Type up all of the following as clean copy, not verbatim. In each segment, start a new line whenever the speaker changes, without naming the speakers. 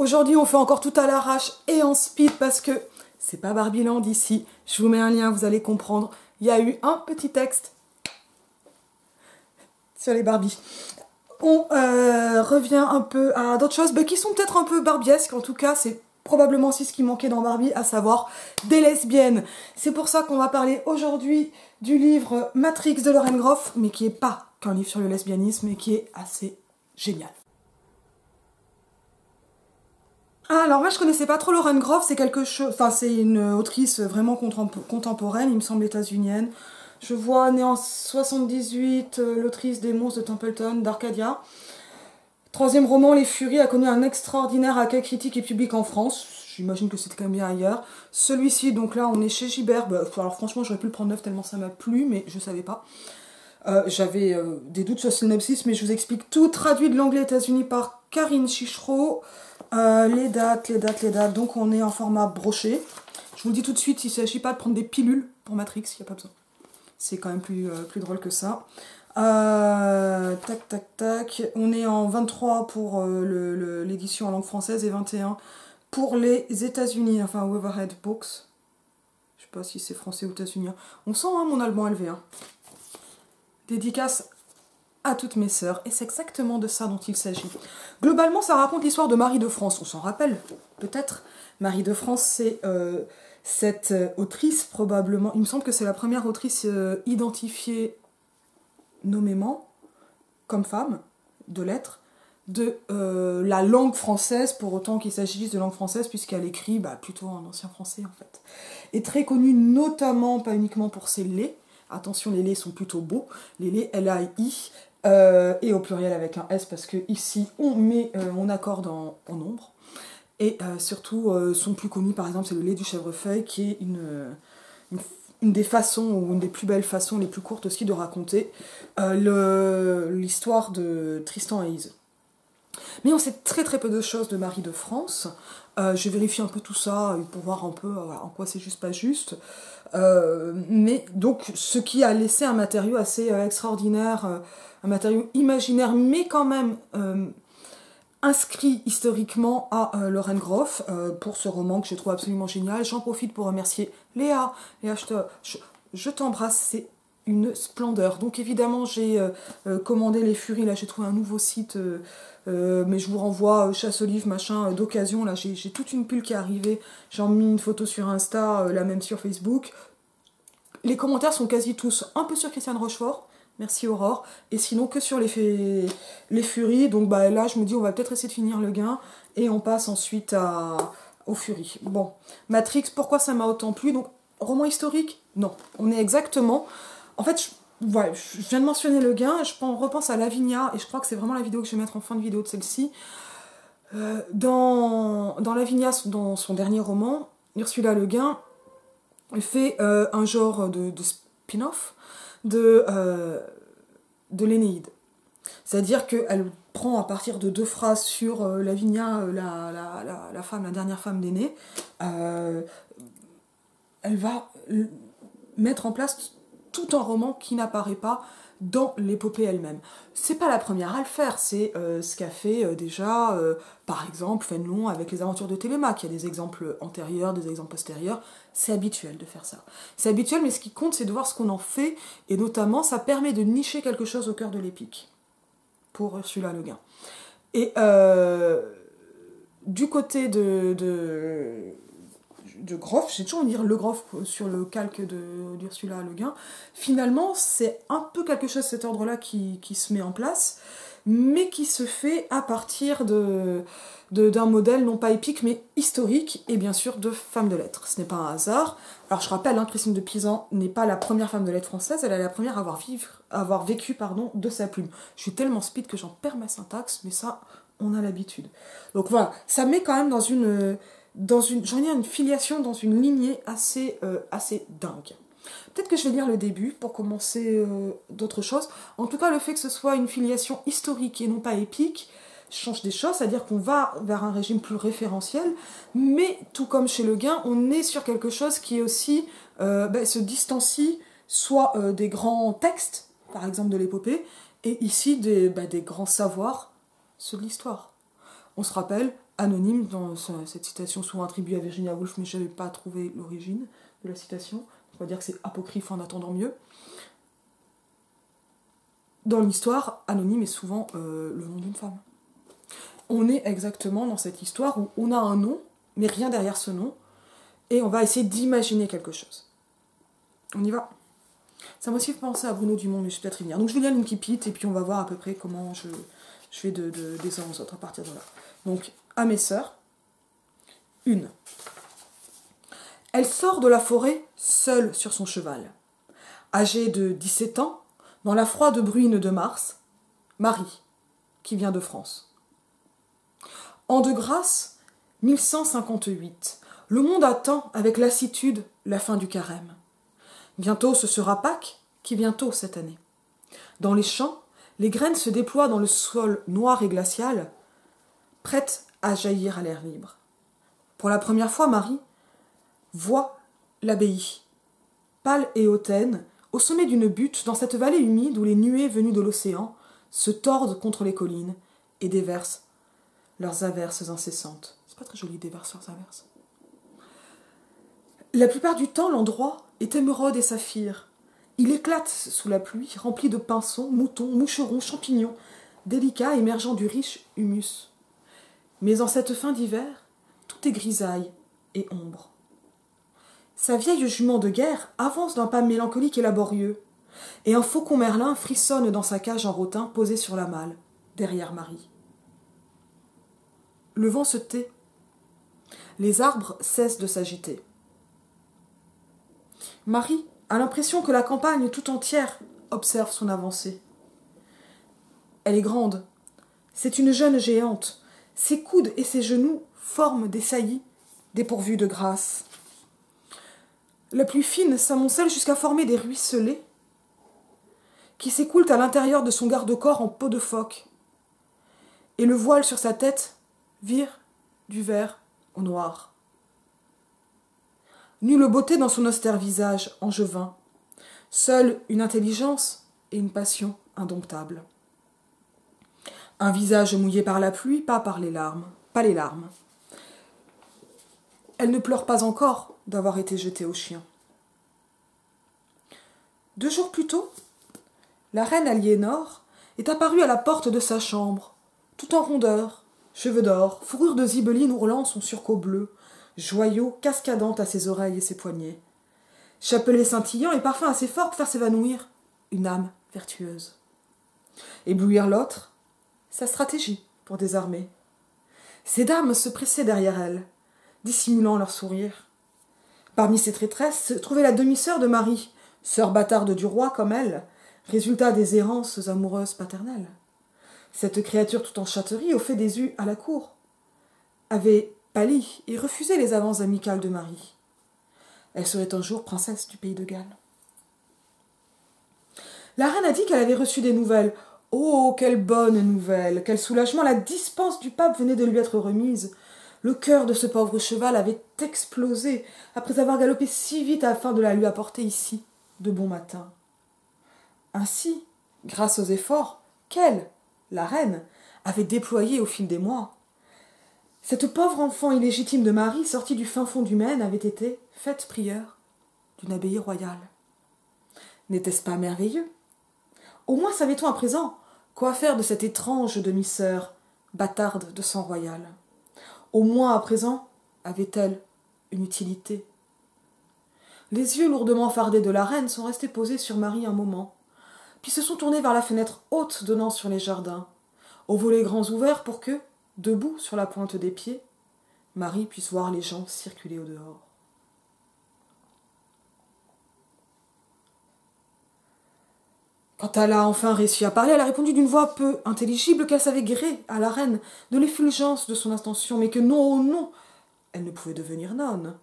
Aujourd'hui, on fait encore tout à l'arrache et en speed parce que c'est pas Barbieland ici. Je vous mets un lien, vous allez comprendre. Il y a eu un petit texte sur les Barbies. On revient un peu à d'autres choses qui sont peut-être un peu barbiesques. En tout cas, c'est probablement aussi ce qui manquait dans Barbie, à savoir des lesbiennes. C'est pour ça qu'on va parler aujourd'hui du livre Matrix de Lauren Groff, mais qui n'est pas qu'un livre sur le lesbianisme, mais qui est assez génial. Alors moi je connaissais pas trop Lauren Groff, c'est quelque chose, enfin c'est une autrice vraiment contemporaine, il me semble états-unienne. Je vois née en 78, l'autrice des Monstres de Templeton, d'Arcadia. Troisième roman, Les Furies, a connu un extraordinaire accueil critique et public en France. J'imagine que c'était quand même bien ailleurs. Celui-ci, donc là on est chez Gibert, alors franchement j'aurais pu le prendre neuf tellement ça m'a plu, mais je savais pas. J'avais des doutes sur le synopsis, mais je vous explique tout, traduit de l'anglais États-Unis par Karine Chichereau. Les dates. Donc on est en format broché. Je vous le dis tout de suite, il ne s'agit pas de prendre des pilules pour Matrix, il n'y a pas besoin. C'est quand même plus drôle que ça. Tac. On est en 23 pour l'édition en langue française et 21 pour les États-Unis, enfin Overhead Books. Je sais pas si c'est français ou états-unien. On sent mon allemand élevé. Dédicace à toutes mes sœurs, et c'est exactement de ça dont il s'agit. Globalement, ça raconte l'histoire de Marie de France, on s'en rappelle, peut-être. Marie de France, c'est cette autrice, probablement, il me semble que c'est la première autrice identifiée nommément, comme femme, de lettres, de la langue française, pour autant qu'il s'agisse de langue française, puisqu'elle écrit plutôt en ancien français, en fait. Et très connue notamment, pas uniquement pour ses laits. Attention, les laits sont plutôt beaux. Les laits L-A-I, et au pluriel avec un S, parce que ici, on accorde en nombre. Et surtout, sont plus connus, par exemple, c'est le lait du chèvrefeuille, qui est une des façons, ou une des plus belles façons, les plus courtes aussi, de raconter l'histoire de Tristan et Iseult. Mais on sait très peu de choses de Marie de France. Je vérifie un peu tout ça pour voir un peu en quoi c'est juste pas juste. Mais donc, ce qui a laissé un matériau assez extraordinaire, un matériau imaginaire, mais quand même inscrit historiquement à Lauren Groff pour ce roman que je trouve absolument génial. J'en profite pour remercier Léa. Léa, je t'embrasse, c'est une splendeur. Donc évidemment, j'ai commandé Les Furies, là j'ai trouvé un nouveau site, mais je vous renvoie chasse aux livres, machin, d'occasion. Là j'ai toute une pull qui est arrivée, j'en ai mis une photo sur Insta, la même sur Facebook. Les commentaires sont quasi tous un peu sur Christiane Rochefort, merci Aurore, et sinon que sur les Furies. Donc là je me dis on va peut-être essayer de finir le gain, et on passe ensuite aux Furies. Bon, Matrix, pourquoi ça m'a autant plu? Donc, roman historique? Non, on est exactement... En fait, je viens de mentionner Le Gain, je repense à Lavinia, et je crois que c'est vraiment la vidéo que je vais mettre en fin de vidéo de celle-ci. Dans Lavinia, dans son dernier roman, Ursula Le Guin fait un genre de spin-off de l'Énéide. C'est-à-dire qu'elle prend à partir de 2 phrases sur Lavinia, la dernière femme d'Énée, elle va mettre en place tout un roman qui n'apparaît pas dans l'épopée elle-même. C'est pas la première à le faire, c'est ce qu'a fait déjà, par exemple, Fénelon avec les aventures de Télémaque. Il y a des exemples antérieurs, des exemples postérieurs, c'est habituel de faire ça. C'est habituel, mais ce qui compte, c'est de voir ce qu'on en fait, et notamment, ça permet de nicher quelque chose au cœur de l'épique, pour Ursula Le Guin. Et du côté de Groff, j'ai toujours envie de dire Le Groff sur le calque d'Ursula Le Guin, finalement c'est un peu quelque chose de cet ordre-là qui se met en place, mais qui se fait à partir d'un modèle non pas épique mais historique, et bien sûr de femme de lettres. Ce n'est pas un hasard. Alors je rappelle, Christine de Pisan n'est pas la première femme de lettres française, elle est la première à avoir vécu de sa plume. Je suis tellement speed que j'en perds ma syntaxe, mais ça, on a l'habitude. Donc voilà, ça met quand même dans une filiation, dans une lignée assez dingue. Peut-être que je vais lire le début pour commencer d'autres choses. En tout cas, le fait que ce soit une filiation historique et non pas épique change des choses, c'est-à-dire qu'on va vers un régime plus référentiel, mais tout comme chez Le Guin, on est sur quelque chose qui est aussi se distancie soit des grands textes, par exemple de l'épopée, et ici des grands savoirs, ceux de l'histoire. On se rappelle, anonyme, dans cette citation souvent attribuée à Virginia Woolf, mais je n'avais pas trouvé l'origine de la citation. On va dire que c'est apocryphe en attendant mieux. Dans l'histoire, anonyme est souvent le nom d'une femme. On est exactement dans cette histoire où on a un nom, mais rien derrière ce nom, et on va essayer d'imaginer quelque chose. On y va. Ça m'a aussi fait penser à Bruno Dumont, mais je suis peut-être y venir. Donc je vais lire l'Incipit, et puis on va voir à peu près comment je fais des uns aux autres à partir de là. Donc, à mes sœurs, une. Elle sort de la forêt seule sur son cheval. Âgée de 17 ans, dans la froide bruine de mars, Marie, qui vient de France. En de grâce, 1158, le monde attend avec lassitude la fin du carême. Bientôt ce sera Pâques, qui vient tôt cette année. Dans les champs, les graines se déploient dans le sol noir et glacial, prêtes à jaillir à l'air libre. Pour la première fois, Marie voit l'abbaye, pâle et hautaine, au sommet d'une butte, dans cette vallée humide où les nuées venues de l'océan se tordent contre les collines et déversent leurs averses incessantes. C'est pas très joli, déversent leurs averses. La plupart du temps, l'endroit est émeraude et saphir. Il éclate sous la pluie, rempli de pinsons, moutons, moucherons, champignons, délicats émergeant du riche humus. Mais en cette fin d'hiver, tout est grisaille et ombre. Sa vieille jument de guerre avance d'un pas mélancolique et laborieux, et un faucon merlin frissonne dans sa cage en rotin posée sur la malle, derrière Marie. Le vent se tait. Les arbres cessent de s'agiter. Marie a l'impression que la campagne tout entière observe son avancée. Elle est grande. C'est une jeune géante. Ses coudes et ses genoux forment des saillies dépourvues de grâce. La plus fine s'amoncelle jusqu'à former des ruisselets qui s'écoulent à l'intérieur de son garde-corps en peau de phoque. Et le voile sur sa tête vire du vert au noir. Nulle beauté dans son austère visage angevin, seule une intelligence et une passion indomptables. Un visage mouillé par la pluie, pas les larmes. Elle ne pleure pas encore d'avoir été jetée aux chiens. 2 jours plus tôt, la reine Aliénor est apparue à la porte de sa chambre, tout en rondeur, cheveux d'or, fourrure de zibeline ourlant son surcot bleu, joyaux cascadant à ses oreilles et ses poignets, chapelet scintillant et parfum assez fort pour faire s'évanouir une âme vertueuse. Éblouir l'autre, sa stratégie pour désarmer. Ces dames se pressaient derrière elle, dissimulant leur sourire. Parmi ces traîtresses se trouvait la demi-sœur de Marie, sœur bâtarde du roi comme elle, résultat des errances amoureuses paternelles. Cette créature tout en chatterie, au fait des us à la cour, avait pâli et refusé les avances amicales de Marie. Elle serait un jour princesse du pays de Galles. La reine a dit qu'elle avait reçu des nouvelles. Oh, quelle bonne nouvelle! Quel soulagement! La dispense du pape venait de lui être remise. Le cœur de ce pauvre cheval avait explosé après avoir galopé si vite afin de la lui apporter ici, de bon matin. Ainsi, grâce aux efforts qu'elle, la reine, avait déployés au fil des mois, cette pauvre enfant illégitime de Marie, sortie du fin fond du Maine, avait été faite prieure d'une abbaye royale. N'était-ce pas merveilleux? Au moins savait-on à présent quoi faire de cette étrange demi-sœur, bâtarde de sang royal. Au moins à présent avait-elle une utilité. Les yeux lourdement fardés de la reine sont restés posés sur Marie un moment, puis se sont tournés vers la fenêtre haute donnant sur les jardins, aux volets grands ouverts pour que, debout sur la pointe des pieds, Marie puisse voir les gens circuler au dehors. Quand elle a enfin réussi à parler, elle a répondu d'une voix peu intelligible qu'elle savait gré à la reine de l'effulgence de son intention, mais que non, oh non, elle ne pouvait devenir nonne.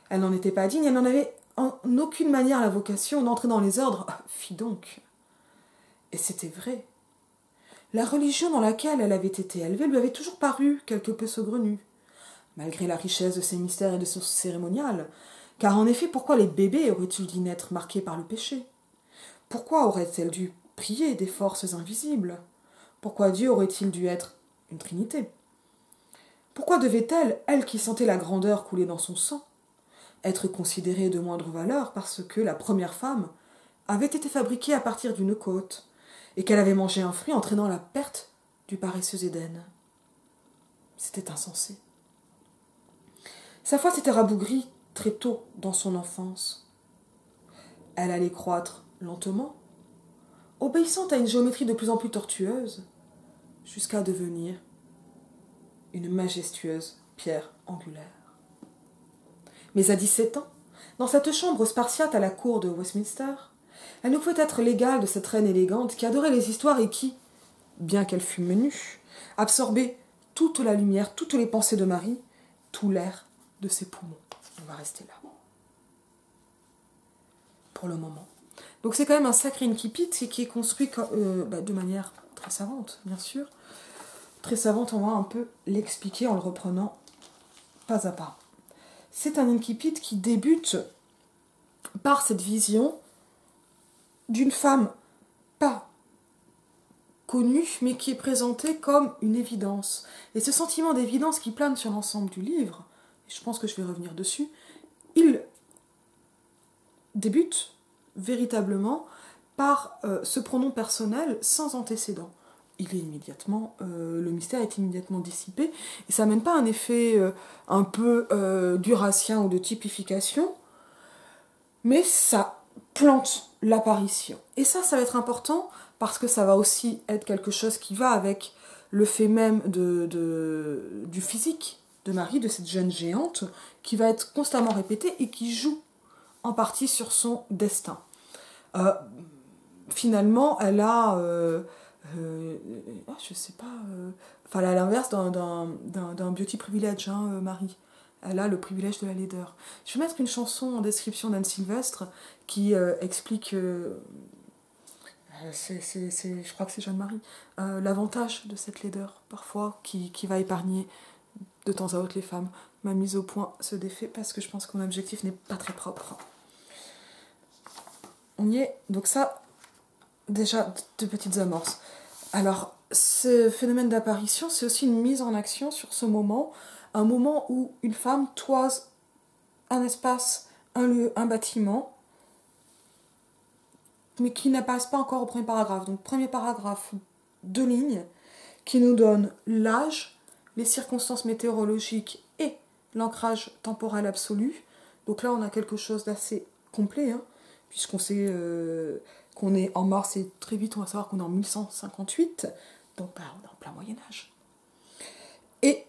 Elle n'en était pas digne, elle n'en avait en aucune manière la vocation d'entrer dans les ordres. Ah, fi donc. Et c'était vrai. La religion dans laquelle elle avait été élevée lui avait toujours paru quelque peu saugrenue, malgré la richesse de ses mystères et de son cérémonial, car en effet, pourquoi les bébés auraient-ils dû naître marqués par le péché? Pourquoi aurait-elle dû prier des forces invisibles? Pourquoi Dieu aurait-il dû être une trinité? Pourquoi devait-elle, elle qui sentait la grandeur couler dans son sang, être considérée de moindre valeur parce que la première femme avait été fabriquée à partir d'une côte et qu'elle avait mangé un fruit entraînant la perte du paresseux Éden? C'était insensé. Sa foi s'était rabougrie très tôt dans son enfance. Elle allait croître lentement, obéissant à une géométrie de plus en plus tortueuse, jusqu'à devenir une majestueuse pierre angulaire. Mais à 17 ans, dans cette chambre spartiate à la cour de Westminster, elle ne pouvait être l'égale de cette reine élégante qui adorait les histoires et qui, bien qu'elle fût menue, absorbait toute la lumière, toutes les pensées de Marie, tout l'air de ses poumons. On va rester là. Pour le moment. Donc c'est quand même un sacré incipit qui est construit de manière très savante, bien sûr. Très savante, on va un peu l'expliquer en le reprenant pas à pas. C'est un incipit qui débute par cette vision d'une femme pas connue, mais qui est présentée comme une évidence. Et ce sentiment d'évidence qui plane sur l'ensemble du livre, et je pense que je vais revenir dessus, il débute véritablement par ce pronom personnel sans antécédent. Il est immédiatement, le mystère est immédiatement dissipé, et ça n'amène pas un effet un peu durassien ou de typification, mais ça plante l'apparition. Et ça va être important, parce que ça va aussi être quelque chose qui va avec le fait même du physique de Marie, de cette jeune géante, qui va être constamment répété et qui joue en partie sur son destin. Finalement, elle a... je sais pas... Enfin, à l'inverse d'un beauty privilege, hein, Marie. Elle a le privilège de la laideur. Je vais mettre une chanson en description d'Anne Sylvestre qui explique... je crois que c'est Jeanne-Marie. L'avantage de cette laideur, parfois, qui va épargner de temps à autre les femmes. Ma mise au point se défait parce que je pense que mon objectif n'est pas très propre. On y est. Donc ça, déjà, de petites amorces. Alors, ce phénomène d'apparition, c'est aussi une mise en action sur ce moment, un moment où une femme toise un espace, un lieu, un bâtiment, mais qui n'apparaissent pas encore au premier paragraphe. Donc, premier paragraphe, 2 lignes, qui nous donne l'âge, les circonstances météorologiques et l'ancrage temporel absolu. Donc là, on a quelque chose d'assez complet, hein, puisqu'on sait qu'on est en mars et très vite, on va savoir qu'on est en 1158, donc on est en plein Moyen-Âge. Et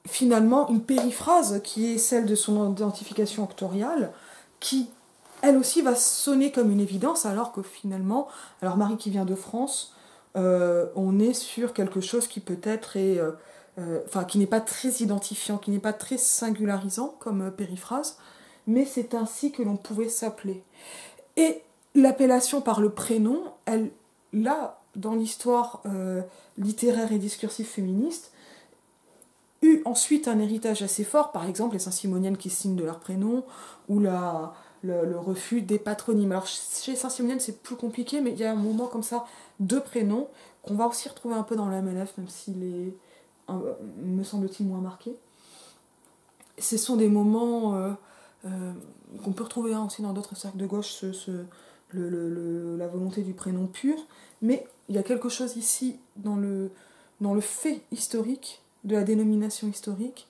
finalement, une périphrase qui est celle de son identification octoriale, qui, elle aussi, va sonner comme une évidence, alors que finalement, alors Marie qui vient de France, on est sur quelque chose qui peut-être est... qui n'est pas très identifiant, qui n'est pas très singularisant comme périphrase, mais c'est ainsi que l'on pouvait s'appeler. Et l'appellation par le prénom, elle, là, dans l'histoire littéraire et discursive féministe, eut ensuite un héritage assez fort, par exemple les Saint-Simoniennes qui signent de leur prénom, ou le refus des patronymes. Alors chez Saint-Simoniennes c'est plus compliqué, mais il y a un moment comme ça de prénoms qu'on va aussi retrouver un peu dans la MLF, même s'il est, me semble-t-il, moins marqué. Ce sont des moments qu'on peut retrouver aussi dans d'autres cercles de gauche, la volonté du prénom pur, mais il y a quelque chose ici dans le fait historique, de la dénomination historique,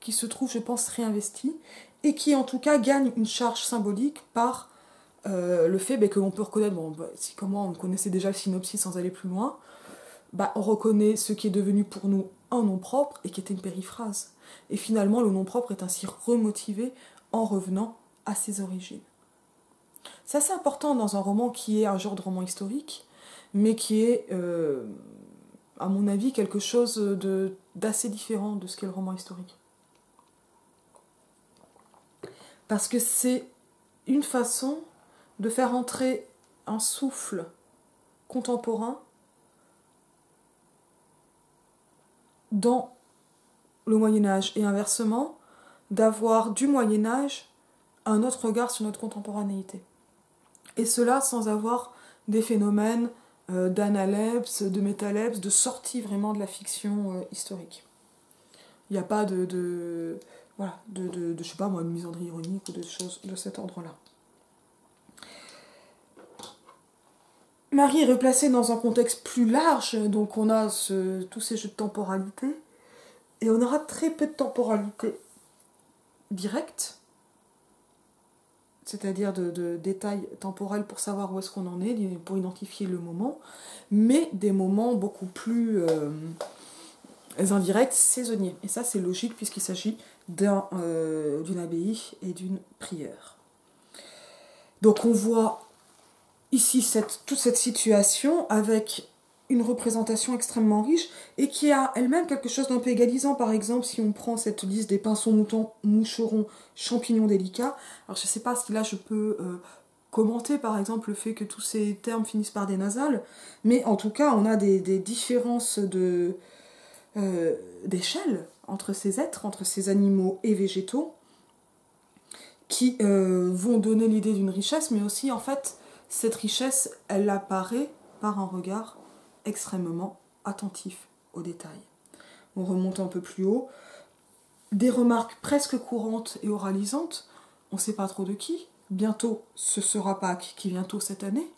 qui se trouve, je pense, réinvesti, et qui en tout cas gagne une charge symbolique par le fait que l'on peut reconnaître, si comment on connaissait déjà le synopsis sans aller plus loin, on reconnaît ce qui est devenu pour nous un nom propre et qui était une périphrase. Et finalement, le nom propre est ainsi remotivé en revenant à ses origines. C'est assez important dans un roman qui est un genre de roman historique, mais qui est, à mon avis, quelque chose d'assez différent de ce qu'est le roman historique. Parce que c'est une façon de faire entrer un souffle contemporain dans le Moyen-Âge, et inversement, d'avoir du Moyen-Âge un autre regard sur notre contemporanéité. Et cela sans avoir des phénomènes d'analepse, de métalepse, de sortie vraiment de la fiction historique. Il n'y a pas voilà, je sais pas moi, de misandrie ironique ou de choses de cet ordre-là. Marie est replacée dans un contexte plus large, donc on a tous ces jeux de temporalité, et on aura très peu de temporalité directe, c'est-à-dire de détails temporels pour savoir où est-ce qu'on en est, pour identifier le moment, mais des moments beaucoup plus indirects, saisonniers. Et ça, c'est logique puisqu'il s'agit d'une abbaye et d'une prieure. Donc on voit ici toute cette situation avec une représentation extrêmement riche et qui a elle-même quelque chose d'un peu égalisant. Par exemple, si on prend cette liste des pinsons, moutons, moucherons, champignons délicats, alors je ne sais pas si là je peux commenter par exemple le fait que tous ces termes finissent par des nasales, mais en tout cas on a des différences d'échelle entre ces êtres, entre ces animaux et végétaux, qui vont donner l'idée d'une richesse, mais aussi en fait cette richesse elle apparaît par un regard extrêmement attentif aux détails. On remonte un peu plus haut. Des remarques presque courantes et oralisantes, on ne sait pas trop de qui. Bientôt, ce sera Pâques qui bientôt cette année.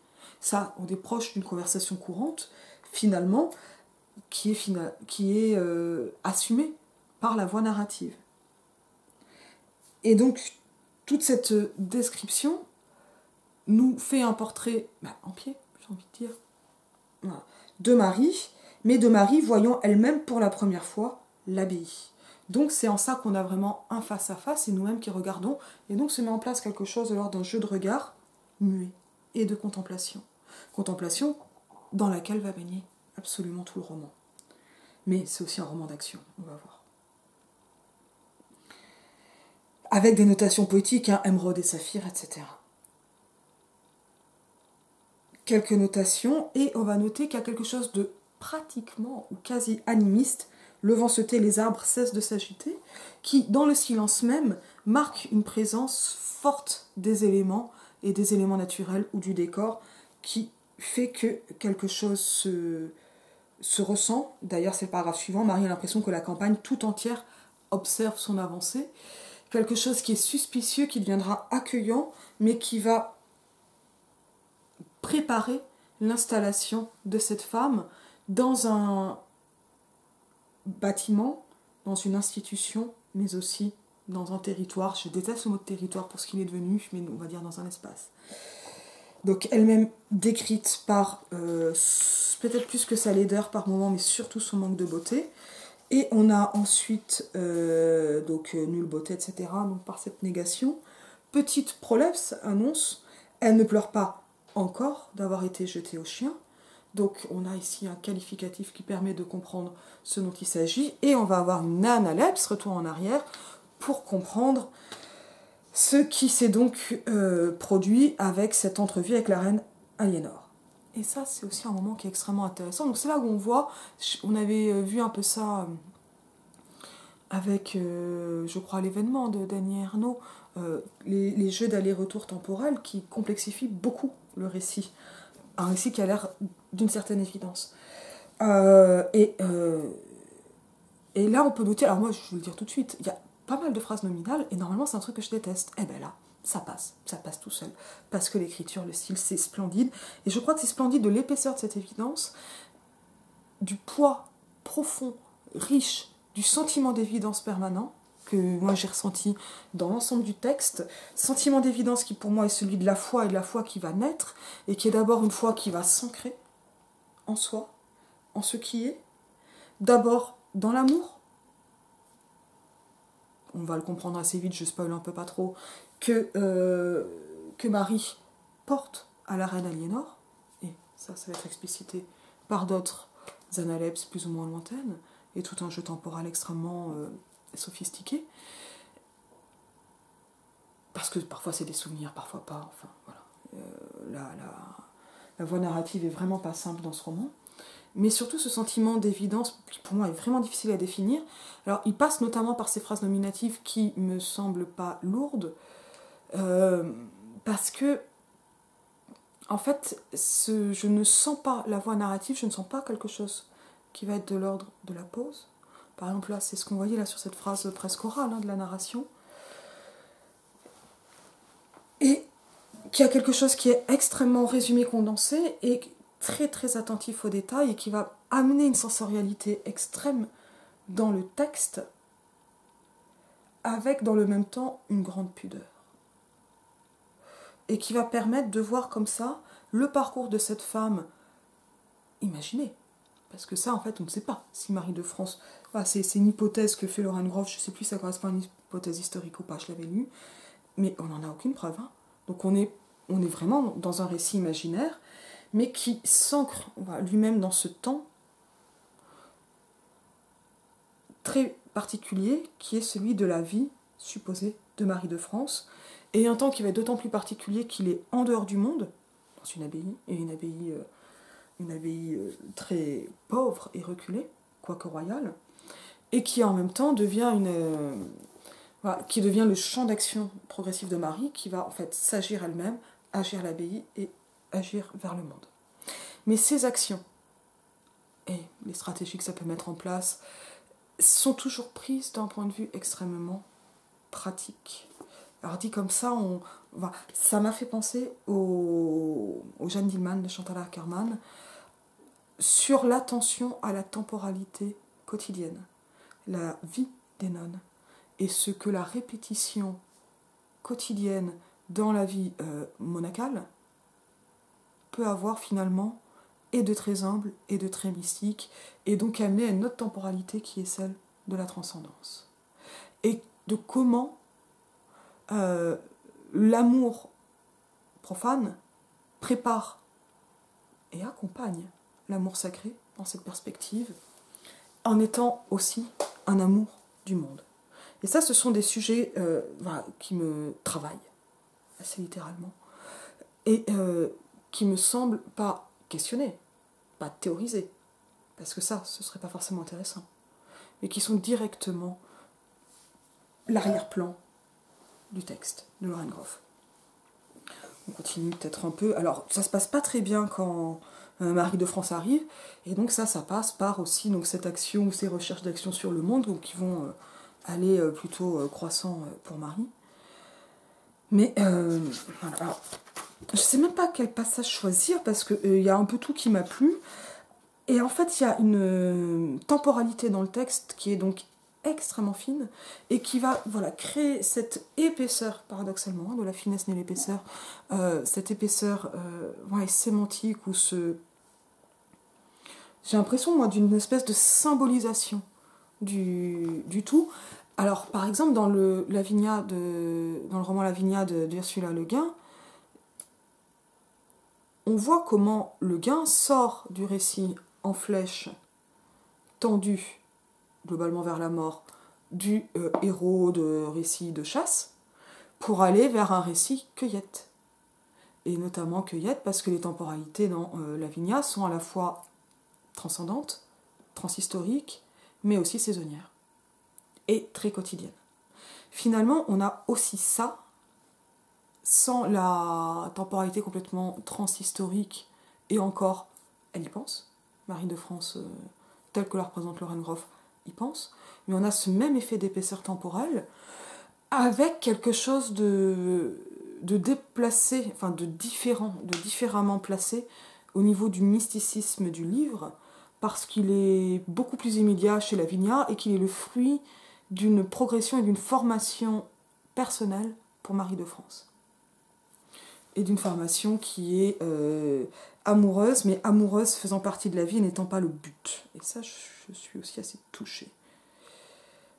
Ça, on est proche d'une conversation courante, finalement, qui est assumée par la voix narrative. Et donc, toute cette description nous fait un portrait en pied, j'ai envie de dire, voilà, de Marie, mais de Marie voyant elle-même pour la première fois l'abbaye. Donc c'est en ça qu'on a vraiment un face-à-face, c'est nous-mêmes qui regardons, et donc se met en place quelque chose lors d'un jeu de regard muet et de contemplation. Contemplation dans laquelle va baigner absolument tout le roman. Mais c'est aussi un roman d'action, on va voir. Avec des notations poétiques, émeraude et saphir, etc. Quelques notations, et on va noter qu'il y a quelque chose de pratiquement ou quasi animiste. Le vent se tait, les arbres cessent de s'agiter, qui, dans le silence même, marque une présence forte des éléments, et des éléments naturels ou du décor, qui fait que quelque chose se ressent. D'ailleurs, c'est le paragraphe suivant, Marie a l'impression que la campagne tout entière observe son avancée. Quelque chose qui est suspicieux, qui deviendra accueillant, mais qui va préparer l'installation de cette femme dans un bâtiment, dans une institution, mais aussi dans un territoire. Je déteste le mot de territoire pour ce qu'il est devenu, mais on va dire dans un espace. Donc elle-même décrite par peut-être plus que sa laideur par moments, mais surtout son manque de beauté. Et on a ensuite nulle beauté, etc. Donc par cette négation, petite prolepse annonce, elle ne pleure pas encore d'avoir été jetée au chien. Donc on a ici un qualificatif qui permet de comprendre ce dont il s'agit, et on va avoir une analepse, retour en arrière, pour comprendre ce qui s'est donc produit avec cette entrevue avec la reine Aliénor. Et ça, c'est aussi un moment qui est extrêmement intéressant. Donc c'est là où on voit, on avait vu un peu ça avec, je crois, l'événement de Dany Erno, les jeux d'aller-retour temporel qui complexifient beaucoup le récit. Un récit qui a l'air d'une certaine évidence. Et là, on peut noter, alors moi, je vais le dire tout de suite, il y a pas mal de phrases nominales, et normalement, c'est un truc que je déteste. Et bien là, ça passe tout seul. Parce que l'écriture, le style, c'est splendide. Et je crois que c'est splendide de l'épaisseur de cette évidence, du poids profond, riche, du sentiment d'évidence permanent, que moi j'ai ressenti dans l'ensemble du texte, sentiment d'évidence qui pour moi est celui de la foi, et de la foi qui va naître, et qui est d'abord une foi qui va s'ancrer en soi, en ce qui est, d'abord dans l'amour, on va le comprendre assez vite, je spoil un peu pas trop, que Marie porte à la reine Aliénor, et ça va être explicité par d'autres analepses plus ou moins lointaines, et tout un jeu temporel extrêmement sophistiqué, parce que parfois c'est des souvenirs, parfois pas, enfin voilà. La voie narrative est vraiment pas simple dans ce roman, mais surtout ce sentiment d'évidence qui pour moi est vraiment difficile à définir. Alors il passe notamment par ces phrases nominatives qui me semblent pas lourdes, parce que en fait je ne sens pas la voie narrative, je ne sens pas quelque chose qui va être de l'ordre de la pause, Par exemple, là, c'est ce qu'on voyait là sur cette phrase presque orale de la narration. Et qui a quelque chose qui est extrêmement résumé, condensé, et très très attentif aux détails, et qui va amener une sensorialité extrême dans le texte, avec dans le même temps une grande pudeur. Et qui va permettre de voir comme ça le parcours de cette femme imaginée. Parce que ça, en fait, on ne sait pas si Marie de France... Voilà, c'est une hypothèse que fait Lauren Groff, je ne sais plus si ça correspond à une hypothèse historique ou pas, je l'avais lu, mais on n'en a aucune preuve. Donc on est vraiment dans un récit imaginaire, mais qui s'ancre lui-même dans ce temps très particulier, qui est celui de la vie supposée de Marie de France, et un temps qui va être d'autant plus particulier qu'il est en dehors du monde, dans une abbaye, et une abbaye très pauvre et reculée, quoique royale, et qui en même temps devient qui devient le champ d'action progressif de Marie, qui va en fait s'agir elle-même, agir l'abbaye et agir vers le monde. Mais ces actions, et les stratégies que ça peut mettre en place, sont toujours prises d'un point de vue extrêmement pratique. Alors dit comme ça, ça m'a fait penser au Jeanne Dillman de Chantal Akerman sur l'attention à la temporalité quotidienne, la vie des nonnes, et ce que la répétition quotidienne dans la vie monacale peut avoir finalement et de très humble et de très mystique, et donc amener à une autre temporalité qui est celle de la transcendance. Et de comment l'amour profane prépare et accompagne l'amour sacré dans cette perspective, en étant aussi un amour du monde. Et ça, ce sont des sujets qui me travaillent, assez littéralement, et qui me semblent pas questionnés, pas théorisés, parce que ça, ce serait pas forcément intéressant, mais qui sont directement l'arrière-plan du texte de Lauren Groff. On continue peut-être un peu. Alors, ça se passe pas très bien quand Marie de France arrive, et donc ça passe par aussi donc, cette action ou ces recherches d'action sur le monde, donc, qui vont aller plutôt croissant pour Marie. Mais voilà. Alors, je sais même pas quel passage choisir, parce qu'il y a un peu tout qui m'a plu, et en fait il y a une temporalité dans le texte qui est donc extrêmement fine, et qui va créer cette épaisseur, paradoxalement, de la finesse ni l'épaisseur, cette épaisseur sémantique, ou j'ai l'impression, moi, d'une espèce de symbolisation du tout. Alors, par exemple, dans le roman La Vignade d'Ursula Le Guin, on voit comment Le Guin sort du récit en flèche, tendu, globalement vers la mort, du héros de récit de chasse, pour aller vers un récit cueillette. Et notamment cueillette, parce que les temporalités dans La Vignade sont à la fois transcendantes, transhistoriques, mais aussi saisonnières, et très quotidiennes. Finalement, on a aussi ça, sans la temporalité complètement transhistorique, et encore, elle y pense. Marie de France, telle que la représente Lauren Groff, y pense. Mais on a ce même effet d'épaisseur temporelle, avec quelque chose de déplacé, enfin de différemment placé au niveau du mysticisme du livre, parce qu'il est beaucoup plus immédiat chez Lavinia, et qu'il est le fruit d'une progression et d'une formation personnelle pour Marie de France. Et d'une formation qui est amoureuse, mais amoureuse faisant partie de la vie et n'étant pas le but. Et ça, je suis aussi assez touchée.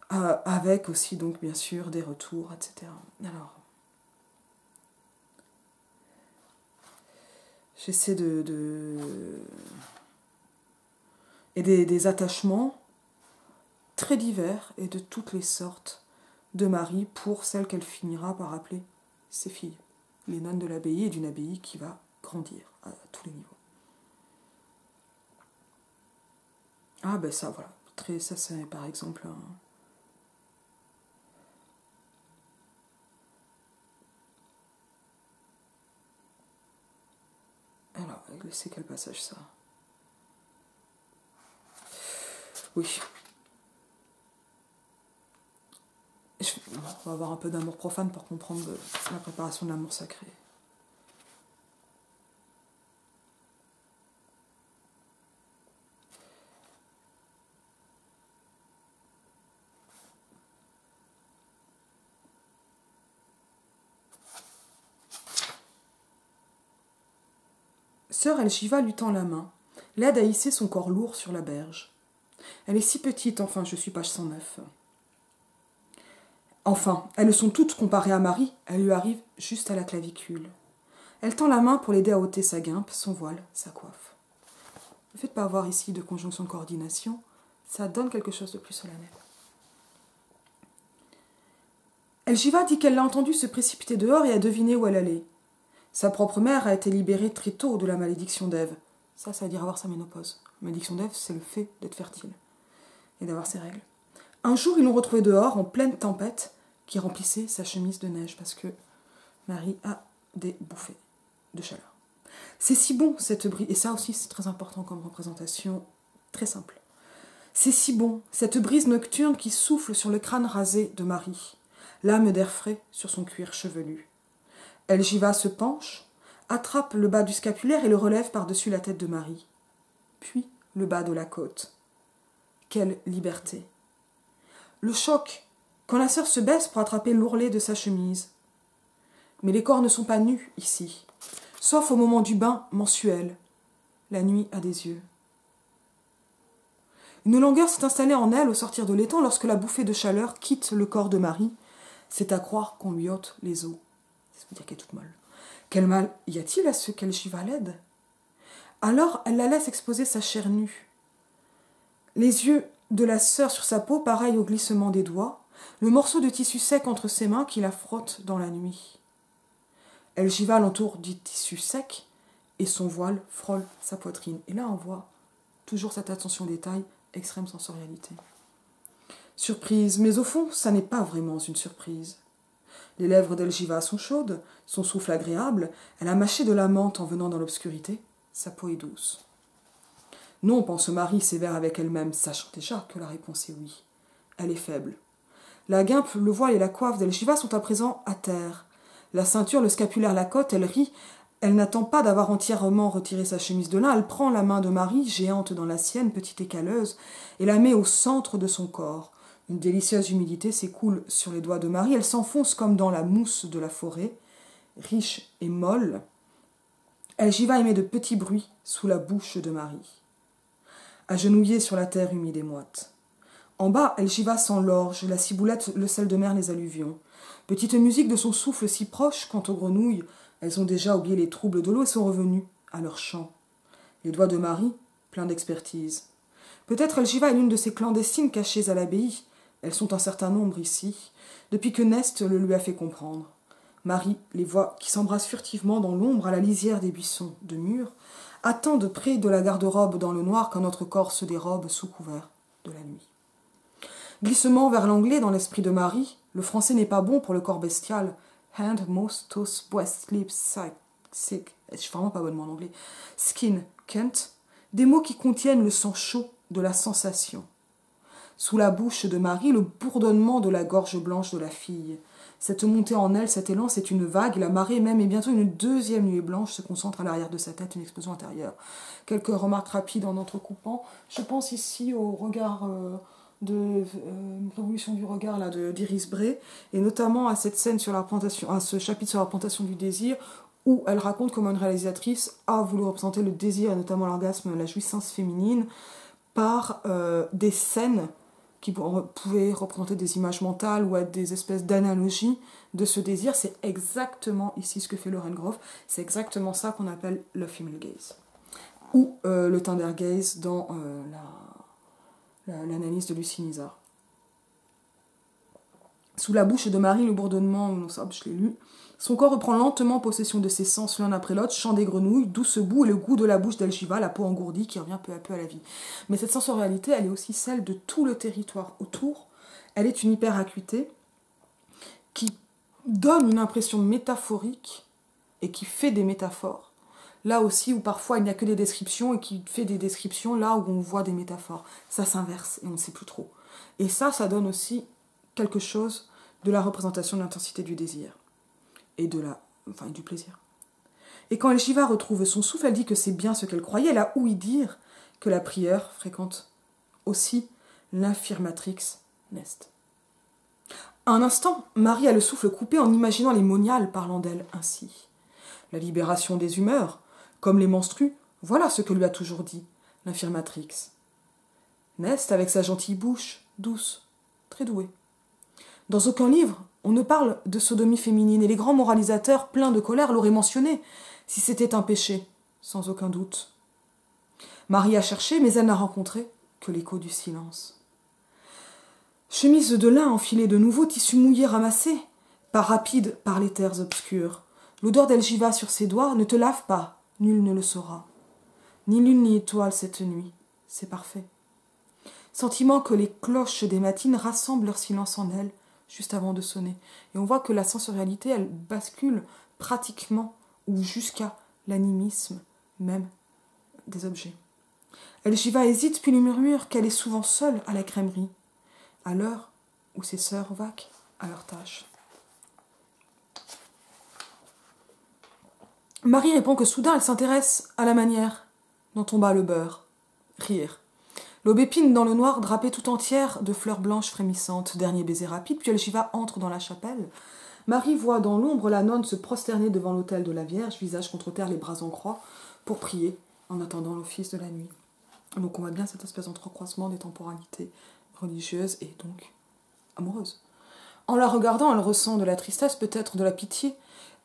Avec aussi, donc, bien sûr, des retours, etc. Alors, j'essaie et des attachements très divers et de toutes les sortes de Marie pour celle qu'elle finira par appeler ses filles, les nonnes de l'abbaye, et d'une abbaye qui va grandir à tous les niveaux. Ah ben ça, voilà. Ça c'est par exemple Alors, c'est quel passage ça ? Oui. On va avoir un peu d'amour profane pour comprendre la préparation de l'amour sacré. Sœur Elgiva lui tend la main, l'aide à hisser son corps lourd sur la berge. Elle est si petite, enfin, je suis page 109. Enfin, elles le sont toutes comparées à Marie, elle lui arrive juste à la clavicule. Elle tend la main pour l'aider à ôter sa guimpe, son voile, sa coiffe. Le fait de ne pas avoir ici de conjonction de coordination, ça donne quelque chose de plus solennel. Elgiva dit qu'elle l'a entendu se précipiter dehors et a deviné où elle allait. Sa propre mère a été libérée très tôt de la malédiction d'Ève. Ça veut dire avoir sa ménopause. La malédiction d'Ève, c'est le fait d'être fertile et d'avoir ses règles. Un jour, ils l'ont retrouvée dehors, en pleine tempête, qui remplissait sa chemise de neige, parce que Marie a des bouffées de chaleur. C'est si bon, cette brise, et ça aussi c'est très important comme représentation, très simple. C'est si bon, cette brise nocturne qui souffle sur le crâne rasé de Marie, lame d'air frais sur son cuir chevelu. Elgiva se penche, attrape le bas du scapulaire et le relève par-dessus la tête de Marie. Puis le bas de la côte. Quelle liberté! Le choc, quand la sœur se baisse pour attraper l'ourlet de sa chemise. Mais les corps ne sont pas nus ici, sauf au moment du bain mensuel. La nuit a des yeux. Une langueur s'est installée en elle au sortir de l'étang lorsque la bouffée de chaleur quitte le corps de Marie. C'est à croire qu'on lui ôte les os. Ça veut dire qu'elle est toute molle. Quel mal y a-t-il à ce qu'Elgiva l'aide? Alors elle la laisse exposer sa chair nue. Les yeux de la sœur sur sa peau, pareil au glissement des doigts, le morceau de tissu sec entre ses mains qui la frotte dans la nuit. Elgiva l'entoure du tissu sec et son voile frôle sa poitrine. Et là on voit toujours cette attention au détail, extrême sensorialité. Surprise, mais au fond, ça n'est pas vraiment une surprise. Les lèvres d'Elgiva sont chaudes, son souffle agréable, elle a mâché de la menthe en venant dans l'obscurité, sa peau est douce. Non, pense Marie, sévère avec elle-même, sachant déjà que la réponse est oui. Elle est faible. La guimpe, le voile et la coiffe d'Elgiva sont à présent à terre. La ceinture, le scapulaire, la cotte, elle rit. Elle n'attend pas d'avoir entièrement retiré sa chemise de lin. Elle prend la main de Marie, géante dans la sienne, petite et calleuse, et la met au centre de son corps. Une délicieuse humidité s'écoule sur les doigts de Marie. Elle s'enfonce comme dans la mousse de la forêt, riche et molle. Elgiva émet de petits bruits sous la bouche de Marie. Agenouillée sur la terre humide et moite. En bas, Elgiva sent l'orge, la ciboulette, le sel de mer, les alluvions. Petite musique de son souffle si proche, quant aux grenouilles, elles ont déjà oublié les troubles de l'eau et sont revenues à leur chant. Les doigts de Marie, pleins d'expertise. Peut-être Elgiva est l'une de ces clandestines cachées à l'abbaye. Elles sont un certain nombre ici, depuis que Nest le lui a fait comprendre. Marie les voit qui s'embrassent furtivement dans l'ombre à la lisière des buissons de murs, attendent près de la garde-robe dans le noir quand notre corps se dérobe sous couvert de la nuit. Glissement vers l'anglais dans l'esprit de Marie, le français n'est pas bon pour le corps bestial. Hand, most, toes, breast, lips, sick, je suis vraiment pas bonne en anglais. Skin, cunt, des mots qui contiennent le sang chaud de la sensation. Sous la bouche de Marie, le bourdonnement de la gorge blanche de la fille. Cette montée en elle, cet élan, c'est une vague, la marée même, et bientôt une deuxième nuée blanche se concentre à l'arrière de sa tête, une explosion intérieure. Quelques remarques rapides en entrecoupant. Je pense ici au regard de Révolution du regard là, d'Iris Bray, et notamment à cette scène sur la représentation, à ce chapitre sur la représentation du désir, où elle raconte comment une réalisatrice a voulu représenter le désir, et notamment l'orgasme, la jouissance féminine, par des scènes qui pouvaient représenter des images mentales ou être des espèces d'analogies de ce désir. C'est exactement ici ce que fait Lauren Grove, c'est exactement ça qu'on appelle le female gaze, ou le tender gaze dans l'analyse de Lucie Nizar. Sous la bouche de Marie, le bourdonnement, non, ça, je l'ai lu. Son corps reprend lentement possession de ses sens l'un après l'autre, chant des grenouilles, douce boue et le goût de la bouche d'Elgiva, la peau engourdie qui revient peu à peu à la vie. Mais cette sensorialité, elle est aussi celle de tout le territoire autour. Elle est une hyperacuité qui donne une impression métaphorique et qui fait des métaphores. Là aussi où parfois il n'y a que des descriptions et qui fait des descriptions là où on voit des métaphores. Ça s'inverse et on ne sait plus trop. Et ça donne aussi quelque chose de la représentation de l'intensité du désir et du plaisir. Et quand Elgiva retrouve son souffle, elle dit que c'est bien ce qu'elle croyait. Elle a ouï dire que la prieure fréquente aussi l'infirmatrix Nest. Un instant, Marie a le souffle coupé en imaginant les moniales parlant d'elle ainsi. La libération des humeurs, comme les menstrues, voilà ce que lui a toujours dit l'infirmatrix. Nest, avec sa gentille bouche, douce, très douée. Dans aucun livre, on ne parle de sodomie féminine, et les grands moralisateurs, pleins de colère, l'auraient mentionné, si c'était un péché, sans aucun doute. Marie a cherché, mais elle n'a rencontré que l'écho du silence. Chemise de lin enfilée de nouveau, tissu mouillé ramassé, pas rapide par les terres obscures. L'odeur d'Elgiva sur ses doigts ne te lave pas, nul ne le saura. Ni lune ni étoile cette nuit, c'est parfait. Sentiment que les cloches des matines rassemblent leur silence en elle, juste avant de sonner. Et on voit que la sensorialité, elle bascule pratiquement ou jusqu'à l'animisme même des objets. Elgiva hésite puis lui murmure qu'elle est souvent seule à la crèmerie, à l'heure où ses sœurs vaquent à leurs tâches. Marie répond que soudain elle s'intéresse à la manière dont on bat le beurre. Rire. L'aubépine dans le noir, drapée tout entière de fleurs blanches frémissantes. Dernier baiser rapide, puis Elgiva entre dans la chapelle. Marie voit dans l'ombre la nonne se prosterner devant l'autel de la Vierge, visage contre terre, les bras en croix, pour prier en attendant l'office de la nuit. Donc on voit bien cette espèce d'entrecroisement des temporalités religieuses et donc amoureuses. En la regardant, elle ressent de la tristesse, peut-être de la pitié.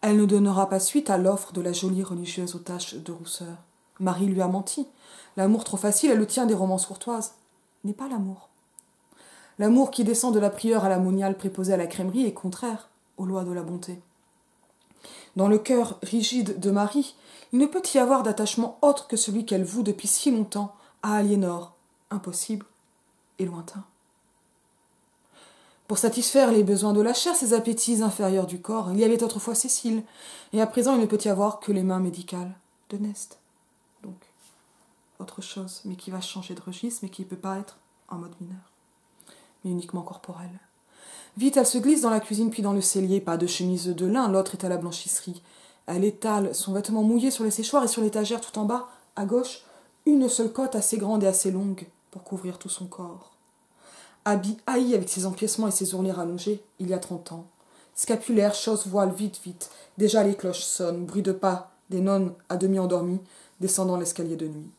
Elle ne donnera pas suite à l'offre de la jolie religieuse aux taches de rousseur. Marie lui a menti. L'amour trop facile est le tien des romances courtoises. N'est pas l'amour. L'amour qui descend de la prieure à la moniale préposée à la crèmerie est contraire aux lois de la bonté. Dans le cœur rigide de Marie, il ne peut y avoir d'attachement autre que celui qu'elle voue depuis si longtemps à Aliénor, impossible et lointain. Pour satisfaire les besoins de la chair, ses appétits inférieurs du corps, il y avait autrefois Cécile, et à présent il ne peut y avoir que les mains médicales de Nest. Donc, autre chose, mais qui va changer de registre, mais qui ne peut pas être en mode mineur, mais uniquement corporel. Vite, elle se glisse dans la cuisine puis dans le cellier, pas de chemise de lin, l'autre est à la blanchisserie. Elle étale son vêtement mouillé sur les séchoirs et sur l'étagère tout en bas, à gauche, une seule cotte assez grande et assez longue pour couvrir tout son corps. Habit haï avec ses empiècements et ses ourlets rallongés, il y a 30 ans. Scapulaire, chausse, voile, vite, vite. Déjà les cloches sonnent, bruit de pas, des nonnes à demi endormies, descendant l'escalier de nuit.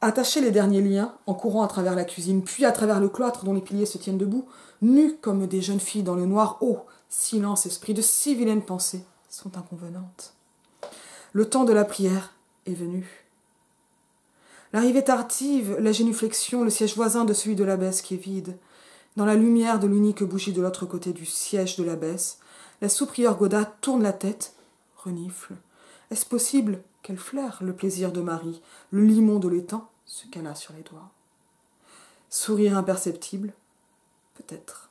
Attacher les derniers liens, en courant à travers la cuisine, puis à travers le cloître dont les piliers se tiennent debout, nues comme des jeunes filles dans le noir, silence, esprit, de si vilaines pensées sont inconvenantes. Le temps de la prière est venu. L'arrivée tardive, la génuflexion, le siège voisin de celui de l'abbesse qui est vide. Dans la lumière de l'unique bougie de l'autre côté du siège de l'abbesse, la sous-prieure Godard tourne la tête, renifle. Est-ce possible qu'elle flaire le plaisir de Marie, le limon de l'étang, ce qu'elle a sur les doigts? Sourire imperceptible? Peut-être.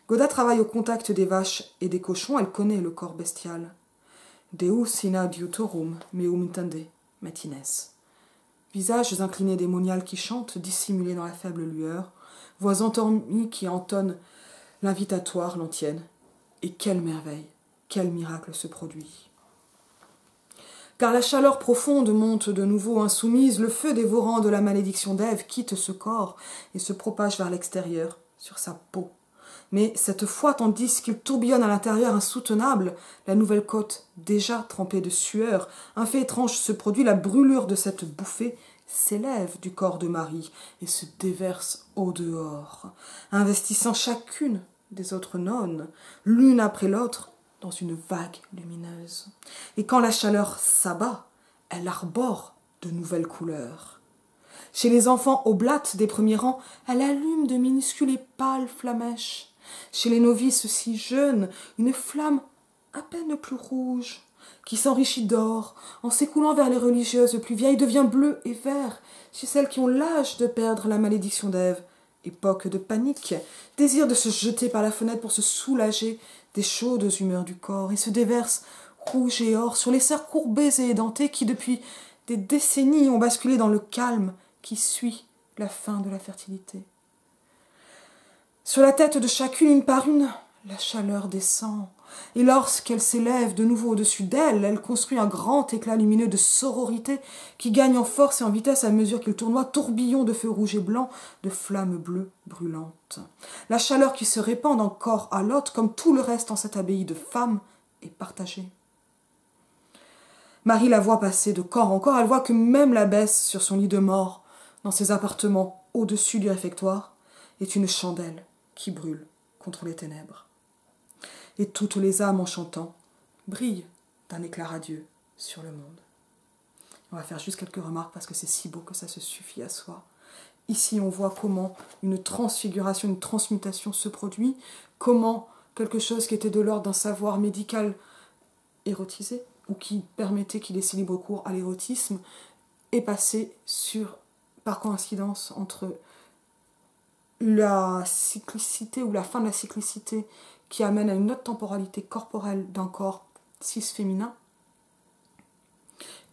Godard travaille au contact des vaches et des cochons, elle connaît le corps bestial. Deus sina diutorum meum tende matines. Visages inclinés des moniales qui chantent, dissimulés dans la faible lueur, voix endormies qui entonnent l'invitatoire l'antienne. Et quelle merveille, quel miracle se produit. Car la chaleur profonde monte de nouveau insoumise, le feu dévorant de la malédiction d'Ève quitte ce corps et se propage vers l'extérieur, sur sa peau. Mais cette fois, tandis qu'il tourbillonne à l'intérieur insoutenable, la nouvelle côte, déjà trempée de sueur, un fait étrange se produit, la brûlure de cette bouffée s'élève du corps de Marie et se déverse au dehors, investissant chacune des autres nonnes, l'une après l'autre, dans une vague lumineuse. Et quand la chaleur s'abat, elle arbore de nouvelles couleurs. Chez les enfants oblates des premiers rangs, elle allume de minuscules et pâles flamèches. Chez les novices si jeunes, une flamme à peine plus rouge, qui s'enrichit d'or, en s'écoulant vers les religieuses plus vieilles, devient bleu et vert, chez celles qui ont l'âge de perdre la malédiction d'Ève. Époque de panique, désir de se jeter par la fenêtre pour se soulager des chaudes humeurs du corps, et se déverse rouge et or sur les serres courbées et édentées qui, depuis des décennies, ont basculé dans le calme qui suit la fin de la fertilité. Sur la tête de chacune, une par une, la chaleur descend, et lorsqu'elle s'élève de nouveau au-dessus d'elle, elle construit un grand éclat lumineux de sororité qui gagne en force et en vitesse à mesure qu'il tournoie, tourbillon de feux rouges et blancs, de flammes bleues brûlantes. La chaleur qui se répand d'un corps à l'autre, comme tout le reste en cette abbaye de femmes, est partagée. Marie la voit passer de corps en corps, elle voit que même l'abbesse sur son lit de mort, dans ses appartements au-dessus du réfectoire, est une chandelle qui brûle contre les ténèbres. Et toutes les âmes en chantant brillent d'un éclat radieux sur le monde. On va faire juste quelques remarques parce que c'est si beau que ça se suffit à soi. Ici, on voit comment une transfiguration, une transmutation se produit, comment quelque chose qui était de l'ordre d'un savoir médical érotisé, ou qui permettait qu'il laissait libre cours à l'érotisme, est passé par coïncidence entre la cyclicité ou la fin de la cyclicité qui amène à une autre temporalité corporelle d'un corps cis féminin,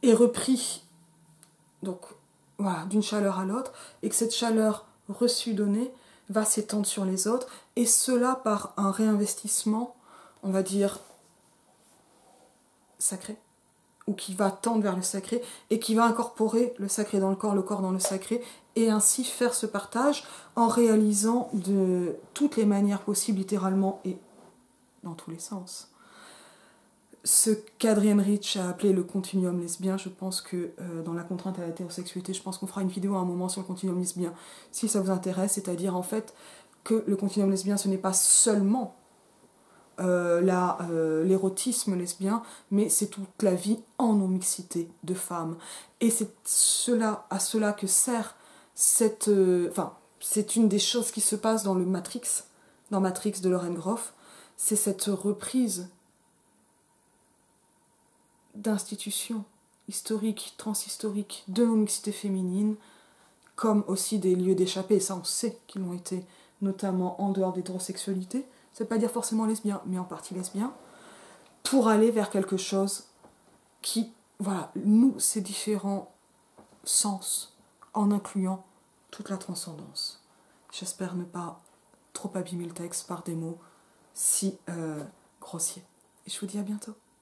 est repris donc, voilà, d'une chaleur à l'autre, et que cette chaleur reçue donnée va s'étendre sur les autres, et cela par un réinvestissement, on va dire, sacré, ou qui va tendre vers le sacré, et qui va incorporer le sacré dans le corps dans le sacré, et ainsi faire ce partage en réalisant de toutes les manières possibles, littéralement et dans tous les sens. Ce qu'Adrienne Rich a appelé le continuum lesbien, je pense que dans la contrainte à l'hétérosexualité, je pense qu'on fera une vidéo à un moment sur le continuum lesbien, si ça vous intéresse, c'est-à-dire en fait que le continuum lesbien, ce n'est pas seulement l'érotisme lesbien, mais c'est toute la vie en non-mixité de femmes. Et c'est à cela que sert c'est une des choses qui se passe dans Matrix de Lauren Groff, c'est cette reprise d'institutions historiques, transhistoriques, de non-mixité féminine, comme aussi des lieux d'échappée, et ça on sait qu'ils l'ont été, notamment en dehors d'hétérosexualité, ça ne veut pas dire forcément lesbien, mais en partie lesbien, pour aller vers quelque chose qui, voilà, noue ces différents sens, en incluant toute la transcendance. J'espère ne pas trop abîmer le texte par des mots si grossiers. Et je vous dis à bientôt.